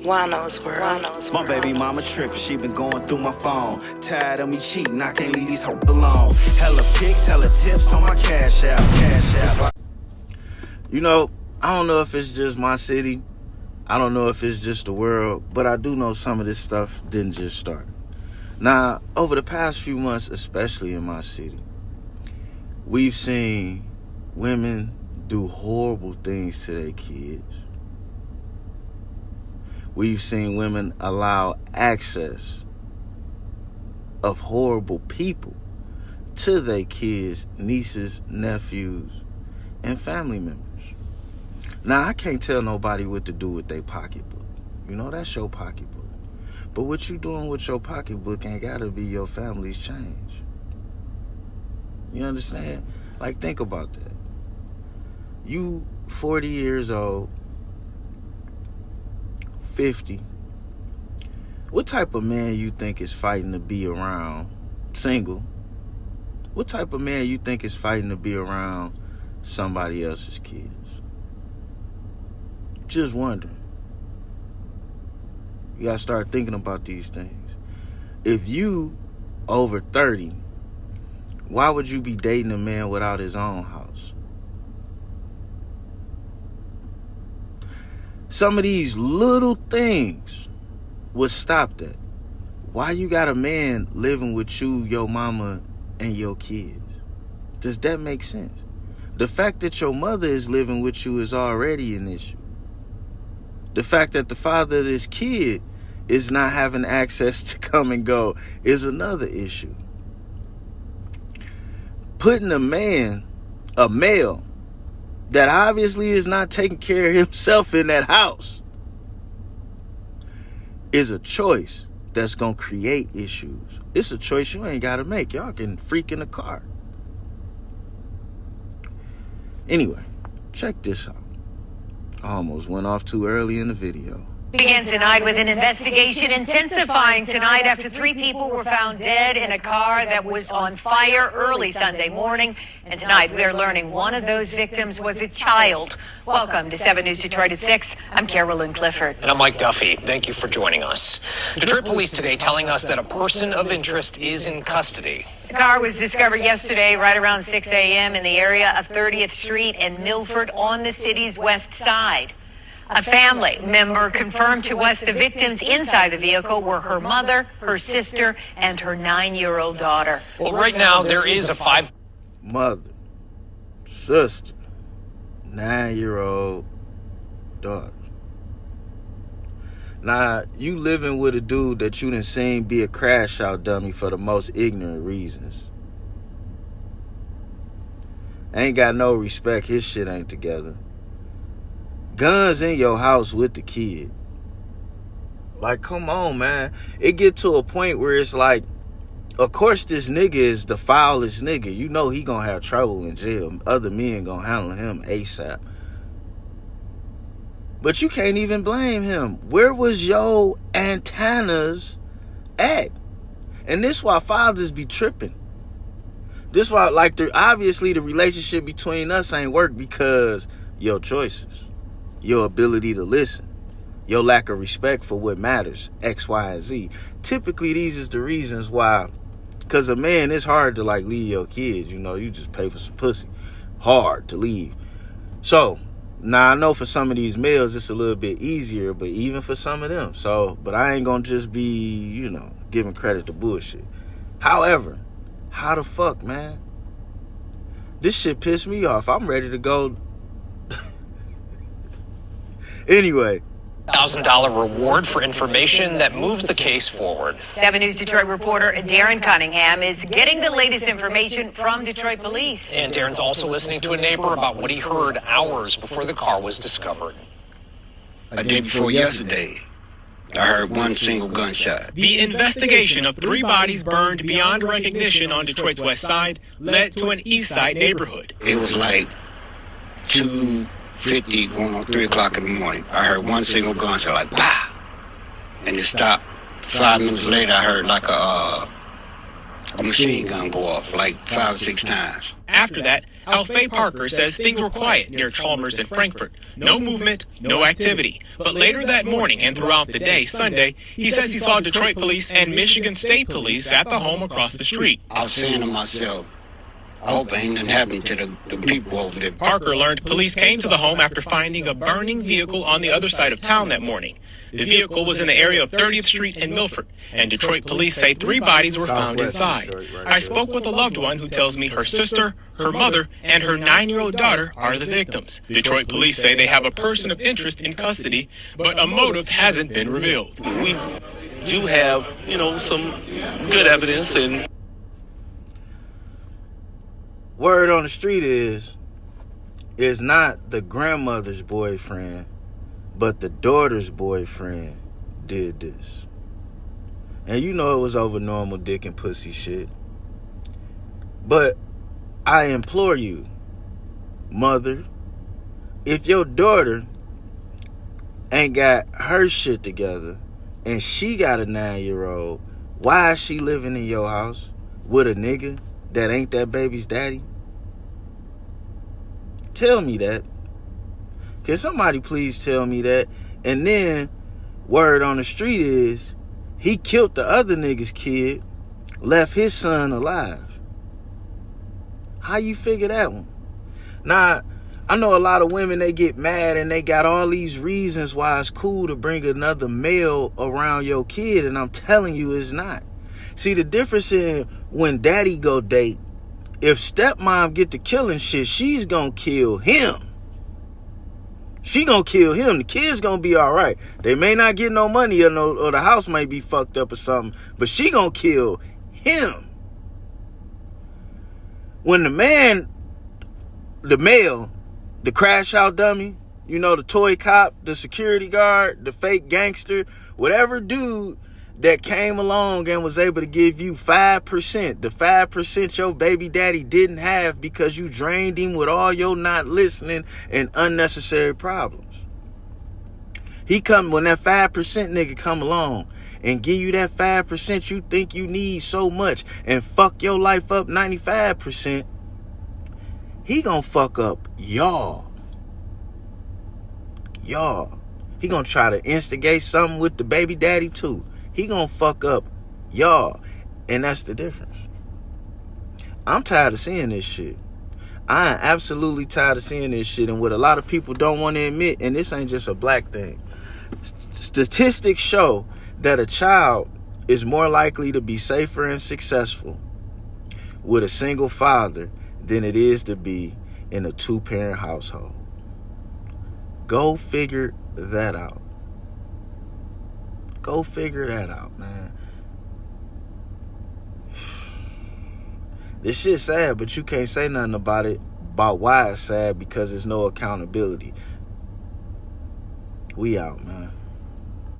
Juan-o's world. My baby mama trippin', she been going through my phone. Tired of me cheating, I can't leave these hoes alone. Hella pics, hella tips on my cash app. You know, I don't know if it's just my city. I don't know if it's just the world, but I do know some of this stuff didn't just start. Now, over the past few months, especially in my city, we've seen women do horrible things to their kids. We've seen women allow access of horrible people to their kids, nieces, nephews, and family members. Now, I can't tell nobody what to do with their pocketbook. You know, that's your pocketbook. But what you doing with your pocketbook ain't gotta be your family's change. You understand? Like, think about that. You 40 years old, 50. What type of man you think is fighting to be around single? What type of man you think is fighting to be around somebody else's kids? Just wondering. You gotta start thinking about these things. If you over 30, why would you be dating a man without his own house? Some of these little things would stop that. Why you got a man living with you, your mama, and your kids? Does that make sense? The fact that your mother is living with you is already an issue. The fact that the father of this kid is not having access to come and go is another issue. Putting a male, that obviously is not taking care of himself in that house is a choice that's going to create issues. It's a choice you ain't got to make. Y'all can freak in the car. Anyway, check this out. I almost went off too early in the video. Begins tonight with an investigation intensifying tonight after 3 people were found dead in a car that was on fire early Sunday morning. And tonight we are learning one of those victims was a child. Welcome to 7 News Detroit at 6. I'm Carolyn Clifford. And I'm Mike Duffy. Thank you for joining us. Detroit police today telling us that a person of interest is in custody. The car was discovered yesterday right around 6 a.m. in the area of 30th Street and Milford on the city's west side. A family member confirmed to us the victims inside the vehicle were her mother, her sister, and her 9-year-old daughter. Well, right now there is a Mother, sister, 9-year-old daughter. Now, you living with a dude that you done seen be a crash out dummy for the most ignorant reasons. Ain't got no respect. His shit ain't together. Guns in your house with the kid. Like, come on, man. It get to a point where it's like, of course this nigga is the foulest nigga. You know he gonna have trouble in jail. Other men gonna handle him ASAP. But you can't even blame him. Where was your antennas at? And this why fathers be tripping. This why, like, obviously the relationship between us ain't work because your choices. Your ability to listen, your lack of respect for what matters, X, Y, and Z. Typically, these is the reasons why, because a man, it's hard to, like, leave your kids, you know, you just pay for some pussy. Hard to leave. So, now I know for some of these males, it's a little bit easier, but even for some of them. So, but I ain't gonna just be, you know, giving credit to bullshit. However, how the fuck, man? This shit pissed me off. I'm ready to go. Anyway. $1,000 reward for information that moves the case forward. 7 News Detroit reporter Darren Cunningham is getting the latest information from Detroit police. And Darren's also listening to a neighbor about what he heard hours before the car was discovered. A day before yesterday, I heard one single gunshot. The investigation of 3 bodies burned beyond recognition on Detroit's west side led to an east side neighborhood. It was like 2:50 going on 3 o'clock in the morning. I heard one single gunshot, like, bah! And it stopped. 5 minutes later, I heard like a machine gun go off, like 5 or 6 times. After that, Alfay Parker says things were quiet near Chalmers and Frankfurt. No movement, no activity. But later that morning and throughout the day, Sunday, he says he saw Detroit police and Michigan State police at the home across the street. I was saying to myself, I hope ain't nothing happened to the people over there. Parker learned police came to the home after finding a burning vehicle on the other side of town that morning. The vehicle was in the area of 30th Street and Milford, and Detroit police say 3 bodies were found inside. I spoke with a loved one who tells me her sister, her mother, and her 9-year-old daughter are the victims. Detroit police say they have a person of interest in custody, but a motive hasn't been revealed. We do have, some good evidence, and word on the street is not the grandmother's boyfriend, but the daughter's boyfriend did this. And you know it was over normal dick and pussy shit. But I implore you, mother, if your daughter ain't got her shit together and she got a 9-year-old, why is she living in your house with a nigga that ain't that baby's daddy? Tell me that. Can somebody please tell me that? And then, word on the street is, he killed the other nigga's kid, left his son alive. How you figure that one? Now, I know a lot of women, they get mad and they got all these reasons why it's cool to bring another male around your kid, and I'm telling you it's not. See, the difference in when daddy go date, if stepmom get to killing shit, she's gonna kill him. She gonna kill him. The kid's gonna be all right. They may not get no money or the house might be fucked up or something, but she gonna kill him. When the male, the crash out dummy, the toy cop, the security guard, the fake gangster, whatever dude that came along and was able to give you 5%, the 5% your baby daddy didn't have because you drained him with all your not listening and unnecessary problems. When that 5% nigga come along and give you that 5% you think you need so much and fuck your life up 95%, he gonna fuck up y'all. He gonna try to instigate something with the baby daddy too. He gonna fuck up y'all. And that's the difference. I'm tired of seeing this shit. I am absolutely tired of seeing this shit. And what a lot of people don't want to admit, and this ain't just a black thing, statistics show that a child is more likely to be safer and successful with a single father than it is to be in a 2-parent household. Go figure that out. Go figure that out, man. This shit's sad, but you can't say nothing about why it's sad, because there's no accountability. We out, man.